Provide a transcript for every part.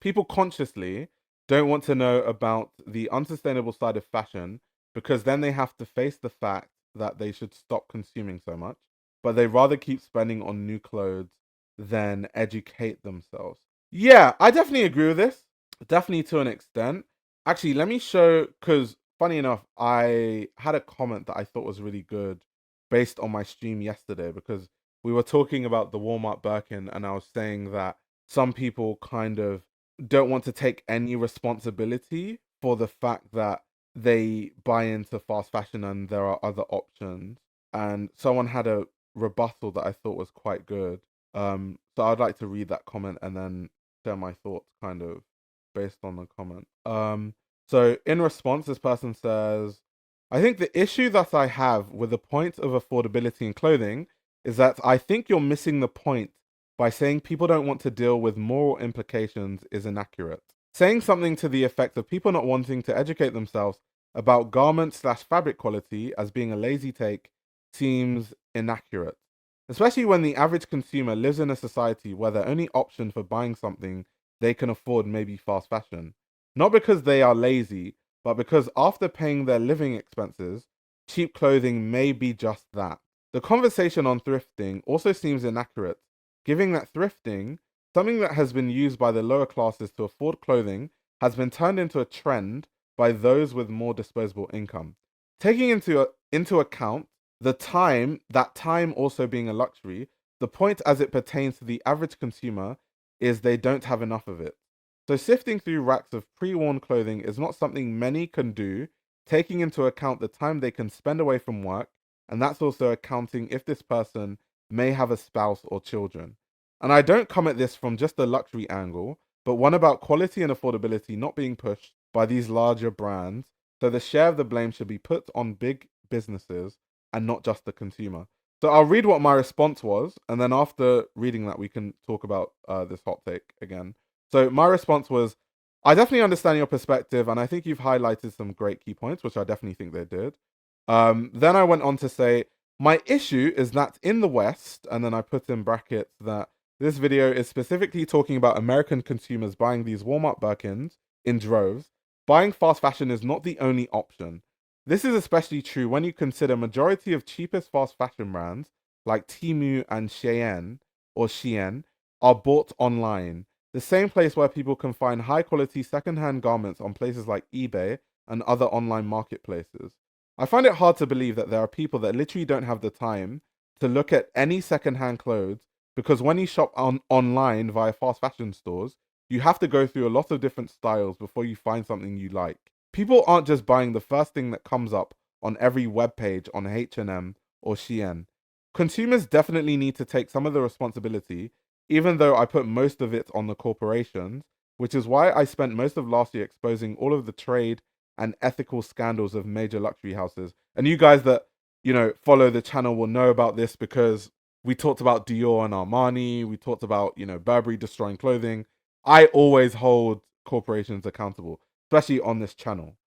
people consciously don't want to know about the unsustainable side of fashion because then they have to face the fact that they should stop consuming so much, but they rather keep spending on new clothes than educate themselves. Yeah, I definitely agree with this. Definitely to an extent. Actually, let me show, because funny enough, I had a comment that I thought was really good based on my stream yesterday because we were talking about the Walmart Birkin and I was saying that some people kind of don't want to take any responsibility for the fact that they buy into fast fashion and there are other options. And someone had a rebuttal that I thought was quite good. So I'd like to read that comment and then share my thoughts kind of based on the comment. So in response, this person says, I think the issue that I have with the point of affordability in clothing is that I think you're missing the point by saying people don't want to deal with moral implications is inaccurate. Saying something to the effect of people not wanting to educate themselves about garment/fabric quality as being a lazy take seems inaccurate, especially when the average consumer lives in a society where their only option for buying something they can afford may be fast fashion. Not because they are lazy, but because after paying their living expenses, cheap clothing may be just that. The conversation on thrifting also seems inaccurate, given that thrifting, something that has been used by the lower classes to afford clothing, has been turned into a trend by those with more disposable income. Taking into account that time also being a luxury, the point as it pertains to the average consumer is they don't have enough of it. So sifting through racks of pre-worn clothing is not something many can do, taking into account the time they can spend away from work, and that's also accounting if this person may have a spouse or children. And I don't come at this from just a luxury angle, but one about quality and affordability not being pushed by these larger brands, so the share of the blame should be put on big businesses and not just the consumer. So I'll read what my response was, and then after reading that, we can talk about this hot take again. So my response was, I definitely understand your perspective, and I think you've highlighted some great key points, which I definitely think they did. Then I went on to say, my issue is that in the West, and then I put in brackets that this video is specifically talking about American consumers buying these Walmart Birkins in droves. Buying fast fashion is not the only option. This is especially true when you consider majority of cheapest fast fashion brands like Temu and Shein are bought online. The same place where people can find high quality secondhand garments on places like eBay and other online marketplaces. I find it hard to believe that there are people that literally don't have the time to look at any secondhand clothes because when you shop online via fast fashion stores, you have to go through a lot of different styles before you find something you like. People aren't just buying the first thing that comes up on every web page on H&M or Shein. Consumers definitely need to take some of the responsibility, even though I put most of it on the corporations, which is why I spent most of last year exposing all of the trade and ethical scandals of major luxury houses. And you guys that, follow the channel will know about this because we talked about Dior and Armani, we talked about, Burberry destroying clothing. I always hold corporations accountable, especially on this channel.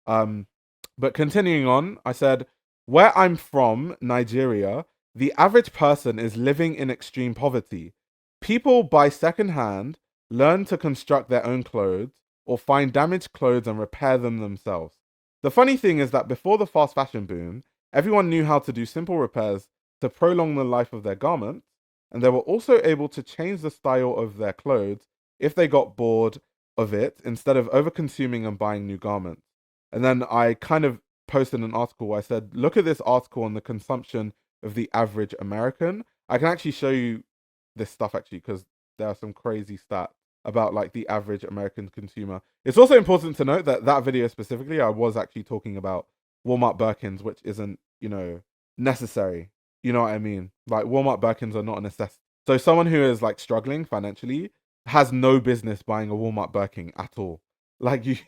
But continuing on, I said, where I'm from, Nigeria, the average person is living in extreme poverty. People buy secondhand, learn to construct their own clothes, or find damaged clothes and repair them themselves. The funny thing is that before the fast fashion boom, everyone knew how to do simple repairs to prolong the life of their garments, and they were also able to change the style of their clothes if they got bored of it instead of overconsuming and buying new garments. And then I kind of posted an article where I said, look at this article on the consumption of the average American. I can actually show you this stuff actually because there are some crazy stats about like the average American consumer. It's also important to note that that video specifically, I was actually talking about Walmart Birkins, which isn't, necessary. You know what I mean? Like Walmart Birkins are not a necessity. So someone who is like struggling financially has no business buying a Walmart Birkin at all. Like you,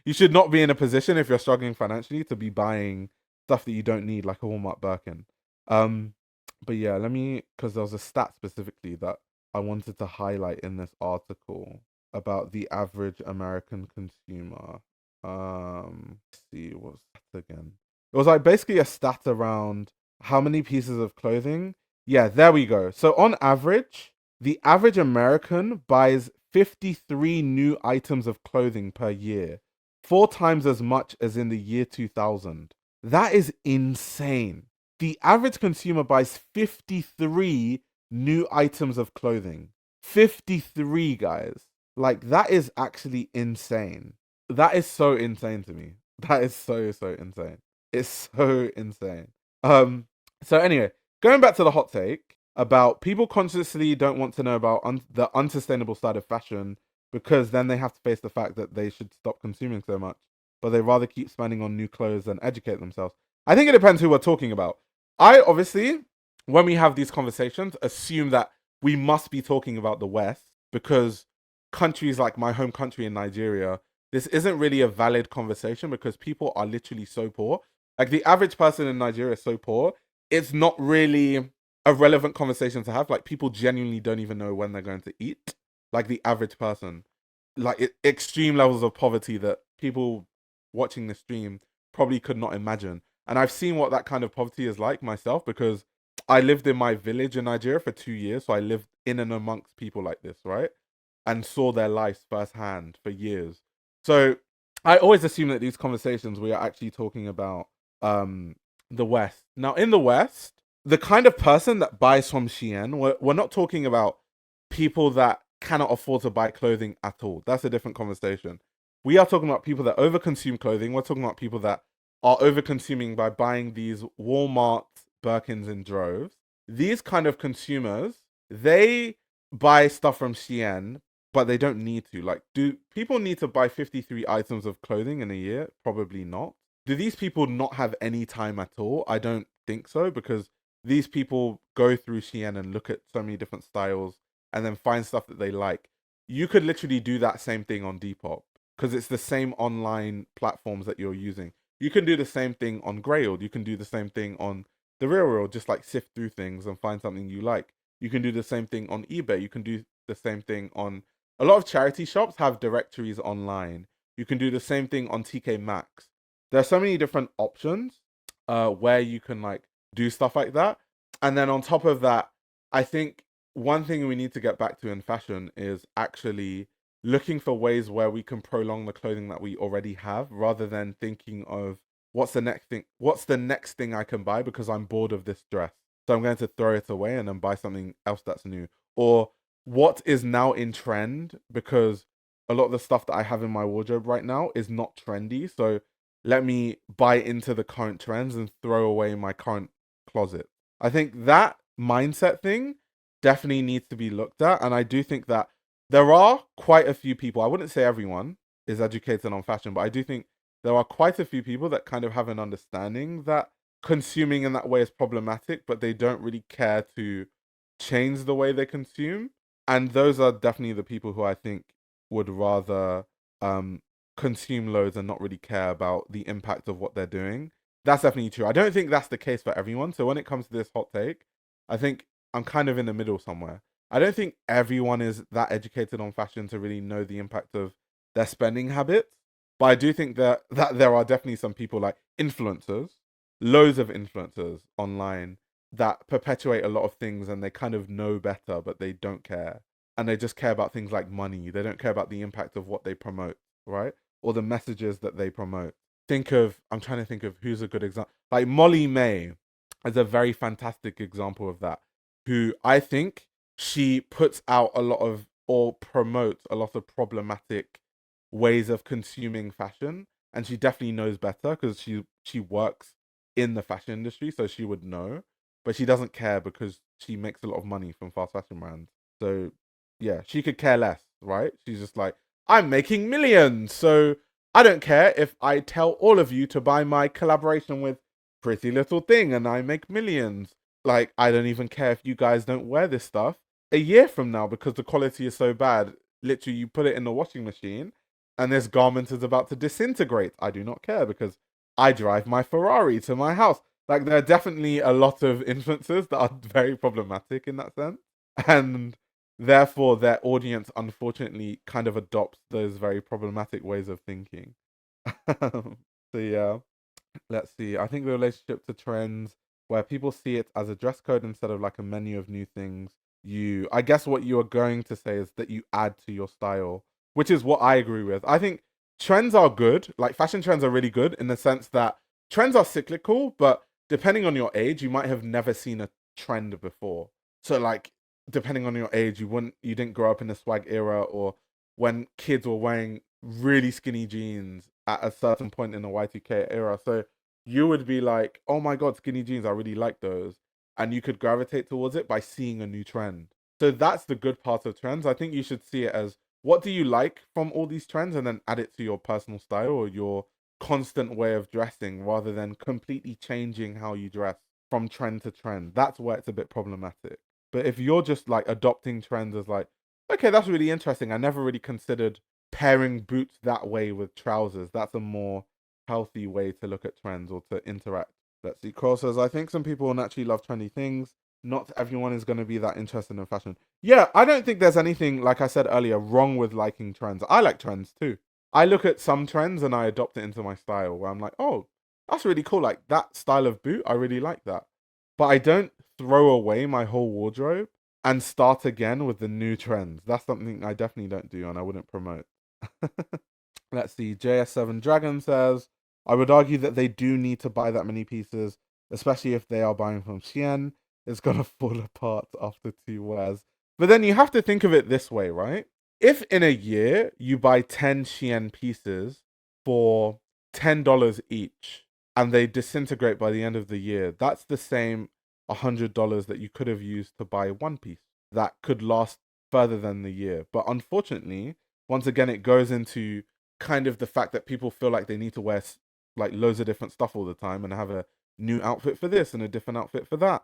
you should not be in a position if you're struggling financially to be buying stuff that you don't need, like a Walmart Birkin. But yeah, because there was a stat specifically that I wanted to highlight in this article about the average American consumer. Let's see, what's that again? It was like basically a stat around how many pieces of clothing. Yeah, there we go. So on average, the average American buys 53 new items of clothing per year, 4 times as much as in the year 2000. That is insane. The average consumer buys 53 new items of clothing. 53, guys. Like, that is actually insane. That is so insane to me. That is so insane. It's so insane. So anyway, going back to the hot take about people consciously don't want to know about the unsustainable side of fashion because then they have to face the fact that they should stop consuming so much, but they rather keep spending on new clothes than educate themselves. I think it depends who we're talking about. I obviously, when we have these conversations, assume that we must be talking about the West because countries like my home country in Nigeria, this isn't really a valid conversation because people are literally so poor. Like the average person in Nigeria is so poor, it's not really a relevant conversation to have. Like people genuinely don't even know when they're going to eat. Like the average person, like extreme levels of poverty that people watching the stream probably could not imagine. And I've seen what that kind of poverty is like myself because I lived in my village in Nigeria for 2 years. So I lived in and amongst people like this, right? And saw their lives firsthand for years. So I always assume that these conversations we are actually talking about the West. Now in the West, the kind of person that buys from Shein, we're not talking about people that cannot afford to buy clothing at all. That's a different conversation. We are talking about people that overconsume clothing. We're talking about people that are overconsuming by buying these Walmart Birkins in droves. These kind of consumers, they buy stuff from Shein, but they don't need to. Like, do people need to buy 53 items of clothing in a year? Probably not. Do these people not have any time at all? I don't think so because these people go through Shein and look at so many different styles and then find stuff that they like. You could literally do that same thing on Depop because it's the same online platforms that you're using. You can do the same thing on Grailed. You can do the same thing on the Real World, just like sift through things and find something you like. You can do the same thing on eBay. You can do the same thing on a lot of charity shops have directories online. You can do the same thing on TK Maxx. There are so many different options where you can like do stuff like that. And then on top of that, I think one thing we need to get back to in fashion is actually looking for ways where we can prolong the clothing that we already have rather than thinking of what's the next thing I can buy because I'm bored of this dress. So I'm going to throw it away and then buy something else that's new. Or what is now in trend because a lot of the stuff that I have in my wardrobe right now is not trendy. So let me buy into the current trends and throw away my current closet. I think that mindset thing definitely needs to be looked at. And I do think that there are quite a few people, I wouldn't say everyone is educated on fashion, but I do think there are quite a few people that kind of have an understanding that consuming in that way is problematic, but they don't really care to change the way they consume. And those are definitely the people who I think would rather consume loads and not really care about the impact of what they're doing. That's definitely true. I don't think that's the case for everyone. So when it comes to this hot take, I think I'm kind of in the middle somewhere. I don't think everyone is that educated on fashion to really know the impact of their spending habits. But I do think that there are definitely some people like influencers, loads of influencers online that perpetuate a lot of things and they kind of know better, but they don't care. And they just care about things like money. They don't care about the impact of what they promote, right? Or the messages that they promote. I'm trying to think of who's a good example. Like Molly May is a very fantastic example of that, who I think she puts out a lot of or promotes a lot of problematic ways of consuming fashion. And she definitely knows better because she works in the fashion industry, so she would know. But she doesn't care because she makes a lot of money from fast fashion brands. So yeah, she could care less, right? She's just like, I'm making millions, so I don't care if I tell all of you to buy my collaboration with Pretty Little Thing and I make millions. Like, I don't even care if you guys don't wear this stuff a year from now because the quality is so bad. Literally, you put it in the washing machine and this garment is about to disintegrate. I do not care because I drive my Ferrari to my house. Like, there are definitely a lot of influencers that are very problematic in that sense. And therefore, their audience, unfortunately, kind of adopts those very problematic ways of thinking. So, yeah, let's see. I think the relationship to trends where people see it as a dress code instead of like a menu of new things I guess what you are going to say is that you add to your style, which is what I agree with. I think trends are good. Like fashion trends are really good in the sense that trends are cyclical, but depending on your age, you might have never seen a trend before. So like depending on your age, you didn't grow up in the swag era, or when kids were wearing really skinny jeans at a certain point in the Y2K era. So you would be like, "Oh my god, skinny jeans, I really like those." And you could gravitate towards it by seeing a new trend. So that's the good part of trends. I think you should see it as, what do you like from all these trends, and then add it to your personal style or your constant way of dressing, rather than completely changing how you dress from trend to trend. That's where it's a bit problematic. But if you're just like adopting trends as like, okay, that's really interesting, I never really considered pairing boots that way with trousers. That's a more healthy way to look at trends or to interact. Let's see. Carl says, I think some people will naturally love trendy things. Not everyone is going to be that interested in fashion. Yeah, I don't think there's anything, like I said earlier, wrong with liking trends. I like trends too. I look at some trends and I adopt it into my style, where I'm like, oh, that's really cool. Like that style of boot, I really like that. But I don't throw away my whole wardrobe and start again with the new trends. That's something I definitely don't do and I wouldn't promote. Let's see. JS7 Dragon says, I would argue that they do need to buy that many pieces, especially if they are buying from Shein. It's gonna fall apart after 2 wears. But then you have to think of it this way, right? If in a year you buy 10 Shein pieces for $10 each and they disintegrate by the end of the year, that's the same $100 that you could have used to buy one piece that could last further than the year. But unfortunately, once again, it goes into kind of the fact that people feel like they need to wear like loads of different stuff all the time and have a new outfit for this and a different outfit for that.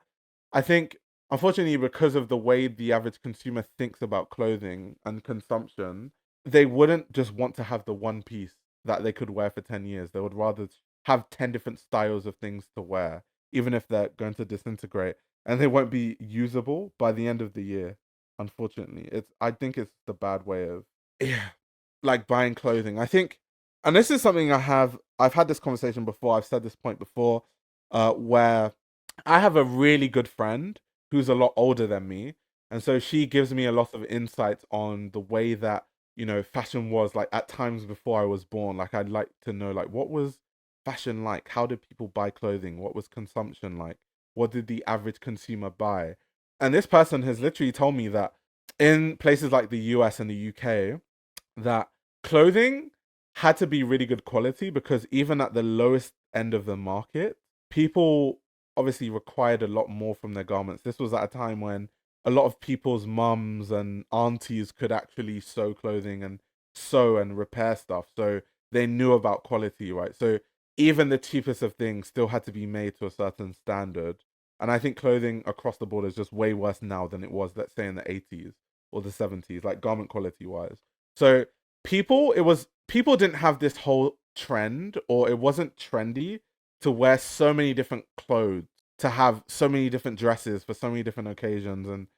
I think, unfortunately, because of the way the average consumer thinks about clothing and consumption, they wouldn't just want to have the one piece that they could wear for 10 years. They would rather have 10 different styles of things to wear, even if they're going to disintegrate and they won't be usable by the end of the year. Unfortunately, I think it's the bad way of, yeah, like buying clothing. I think, and this is something I've had this conversation before. I've said this point before, where I have a really good friend who's a lot older than me, and so she gives me a lot of insights on the way that fashion was like at times before I was born. Like I'd like to know, like, what was fashion like? How did people buy clothing? What was consumption like? What did the average consumer buy? And this person has literally told me that in places like the US and the UK, that clothing had to be really good quality, because even at the lowest end of the market, people obviously required a lot more from their garments. This was at a time when a lot of people's mums and aunties could actually sew clothing and sew and repair stuff. So they knew about quality, right? So even the cheapest of things still had to be made to a certain standard. And I think clothing across the board is just way worse now than it was, let's say, in the 80s or the 70s, like garment quality wise. So people didn't have this whole trend, or it wasn't trendy to wear so many different clothes, to have so many different dresses for so many different occasions, and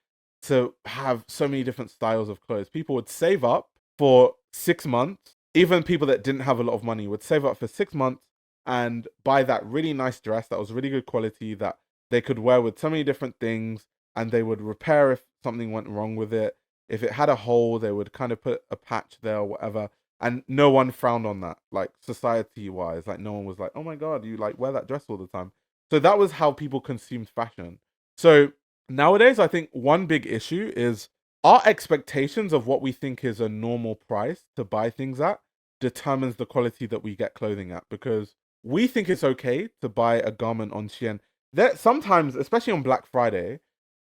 to have so many different styles of clothes. People would save up for 6 months. Even people that didn't have a lot of money would save up for 6 months and buy that really nice dress that was really good quality, that they could wear with so many different things, and they would repair if something went wrong with it. If it had a hole, they would kind of put a patch there or whatever. And no one frowned on that, like society wise. Like no one was like, oh my God, you like wear that dress all the time. So that was how people consumed fashion. So nowadays, I think one big issue is our expectations of what we think is a normal price to buy things at determines the quality that we get clothing at, because we think it's okay to buy a garment on Shein. There sometimes, especially on Black Friday,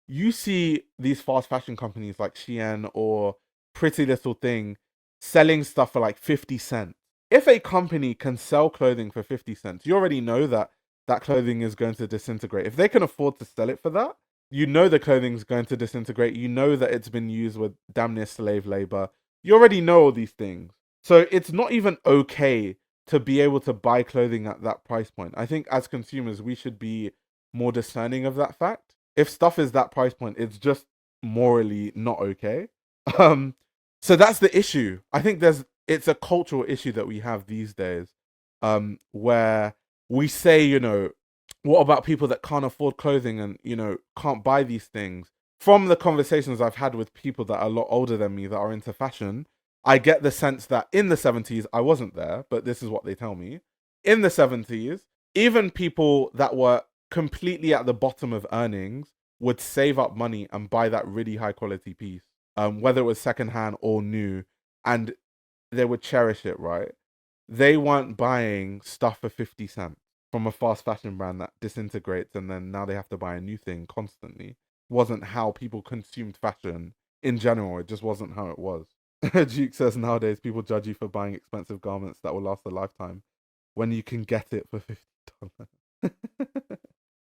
you see these fast fashion companies like Shein or Pretty Little Thing selling stuff for like 50 cents. If a company can sell clothing for 50 cents, you already know that that clothing is going to disintegrate. If they can afford to sell it for that, you know the clothing is going to disintegrate. You know that it's been used with damn near slave labor. You already know all these things. So it's not even okay to be able to buy clothing at that price point. I think as consumers, we should be more discerning of that fact. If stuff is that price point, it's just morally not okay. Um, so that's the issue. I think it's a cultural issue that we have these days, where we say, what about people that can't afford clothing and can't buy these things? from the conversations I've had with people that are a lot older than me that are into fashion, I get the sense that in the 70s, I wasn't there, but this is what they tell me. In the 70s, even people that were completely at the bottom of earnings would save up money and buy that really high quality piece, whether it was secondhand or new, and they would cherish it, right? They weren't buying stuff for 50 cents from a fast fashion brand that disintegrates and then now they have to buy a new thing constantly. Wasn't how people consumed fashion in general. It just wasn't how it was. Duke says nowadays people judge you for buying expensive garments that will last a lifetime when you can get it for $50.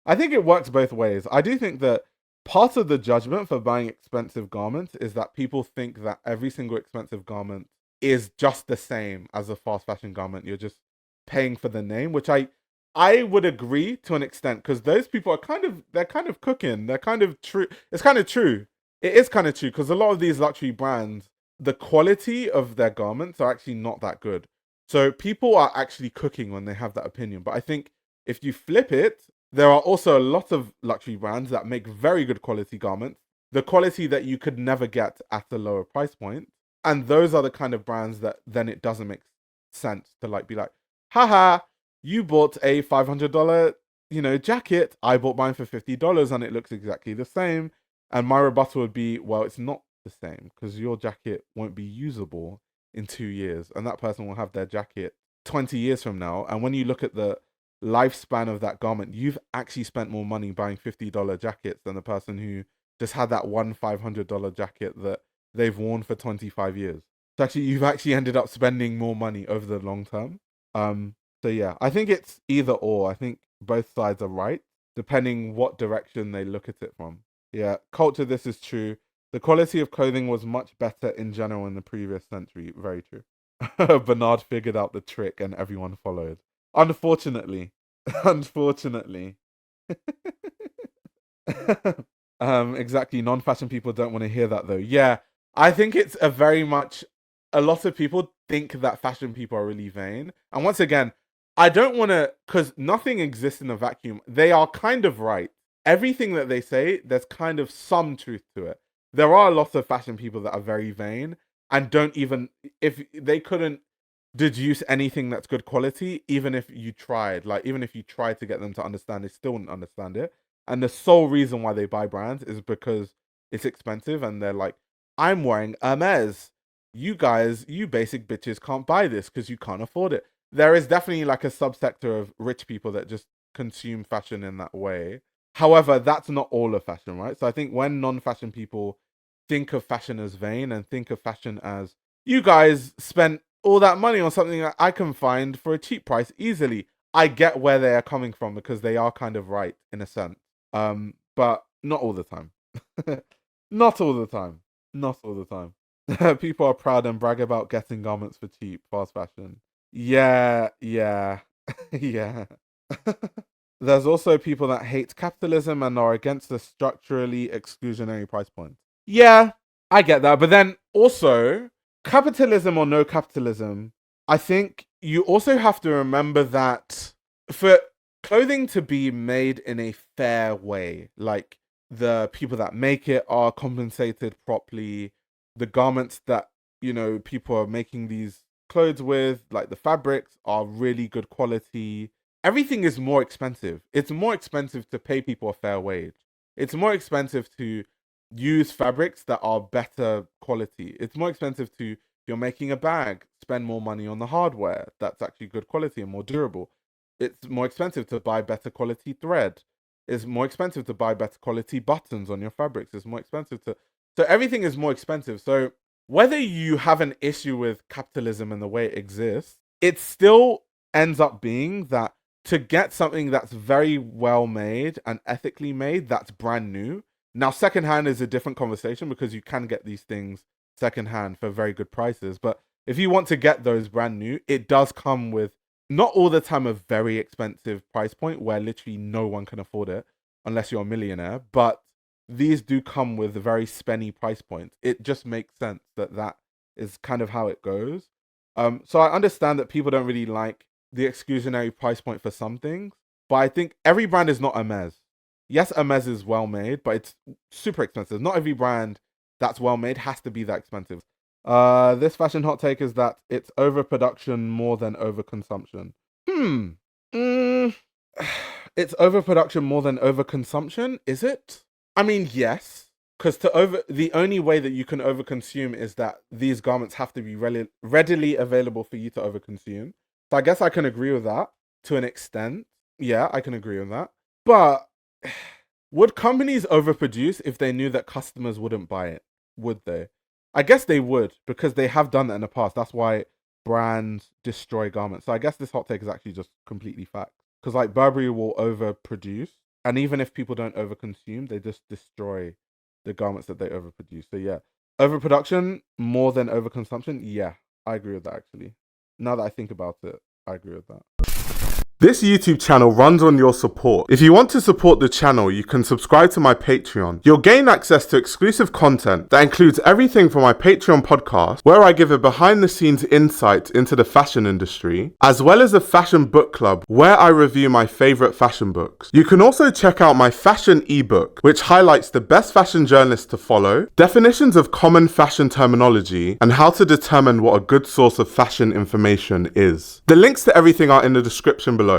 I think it works both ways. I do think that part of the judgment for buying expensive garments is that people think that every single expensive garment is just the same as a fast fashion garment. You're just paying for the name, which I would agree to an extent because those people are they're kind of cooking. They're kind of true. It's kind of true. It is kind of true because a lot of these luxury brands, the quality of their garments are actually not that good. So people are actually cooking when they have that opinion. But I think if you flip it, there are also a lot of luxury brands that make very good quality garments, the quality that you could never get at a lower price point. And those are the kind of brands that then it doesn't make sense to like be like, haha, you bought a $500, jacket. I bought mine for $50 and it looks exactly the same. And my rebuttal would be, well, it's not the same because your jacket won't be usable in 2 years. And that person will have their jacket 20 years from now. And when you look at the lifespan of that garment, you've actually spent more money buying $50 jackets than the person who just had that one $500 jacket that they've worn for 25 years. So actually, you've actually ended up spending more money over the long term. So yeah, I think it's either or. I think both sides are right, depending what direction they look at it from. Yeah, culture, this is true. The quality of clothing was much better in general in the previous century. Very true. Bernard figured out the trick and everyone followed. Unfortunately. Unfortunately. Exactly. Non-fashion people don't want to hear that though. Yeah, I think it's a very much a lot of people think that fashion people are really vain. And once again, I don't want to because nothing exists in a vacuum. They are kind of right. Everything that they say, there's kind of some truth to it. There are a lot of fashion people that are very vain and don't even if they couldn't deduce anything that's good quality, even if you tried. Like even if you tried to get them to understand, they still wouldn't understand it. And the sole reason why they buy brands is because it's expensive and they're like, I'm wearing Hermes. You guys, you basic bitches can't buy this because you can't afford it. There is definitely like a subsector of rich people that just consume fashion in that way. However, that's not all of fashion, right? So I think when non-fashion people think of fashion as vain and think of fashion as you guys spent all that money on something that I can find for a cheap price easily, I get where they are coming from because they are kind of right in a sense. But not all the time. Not all the time. Not all the time. People are proud and brag about getting garments for cheap, fast fashion. Yeah, yeah, yeah. There's also people that hate capitalism and are against the structurally exclusionary price point. Yeah, I get that. But then also, capitalism or no capitalism, I think you also have to remember that for clothing to be made in a fair way, like the people that make it are compensated properly, the garments that, people are making these clothes with, like the fabrics, are really good quality. Everything is more expensive. It's more expensive to pay people a fair wage. It's more expensive to use fabrics that are better quality. It's more expensive to, if you're making a bag, spend more money on the hardware that's actually good quality and more durable. It's more expensive to buy better quality thread. It's more expensive to buy better quality buttons on your fabrics. It's more expensive to. So everything is more expensive. So whether you have an issue with capitalism and the way it exists, it still ends up being that to get something that's very well made and ethically made, that's brand new. Now, secondhand is a different conversation because you can get these things secondhand for very good prices. But if you want to get those brand new, it does come with not all the time a very expensive price point where literally no one can afford it unless you're a millionaire. But these do come with very spenny price points. It just makes sense that that is kind of how it goes. So I understand that people don't really like the exclusionary price point for some things, but I think every brand is not Hermes. Yes, Hermes is well made, but it's super expensive. Not every brand that's well made has to be that expensive. This fashion hot take is that it's overproduction more than overconsumption. Mm, it's overproduction more than overconsumption, is it? I mean, yes, because the only way that you can overconsume is that these garments have to be readily available for you to overconsume. So I guess I can agree with that to an extent. Yeah, I can agree with that. But would companies overproduce if they knew that customers wouldn't buy it? Would they? I guess they would, because they have done that in the past. That's why brands destroy garments. So I guess this hot take is actually just completely fact. Because like Burberry will overproduce, and even if people don't overconsume, they just destroy the garments that they overproduce. So yeah, overproduction more than overconsumption. Yeah, I agree with that actually. Now that I think about it, I agree with that. This YouTube channel runs on your support. If you want to support the channel, you can subscribe to my Patreon. You'll gain access to exclusive content that includes everything from my Patreon podcast, where I give a behind the scenes insight into the fashion industry, as well as a fashion book club where I review my favorite fashion books. You can also check out my fashion ebook, which highlights the best fashion journalists to follow, definitions of common fashion terminology, and how to determine what a good source of fashion information is. The links to everything are in the description below.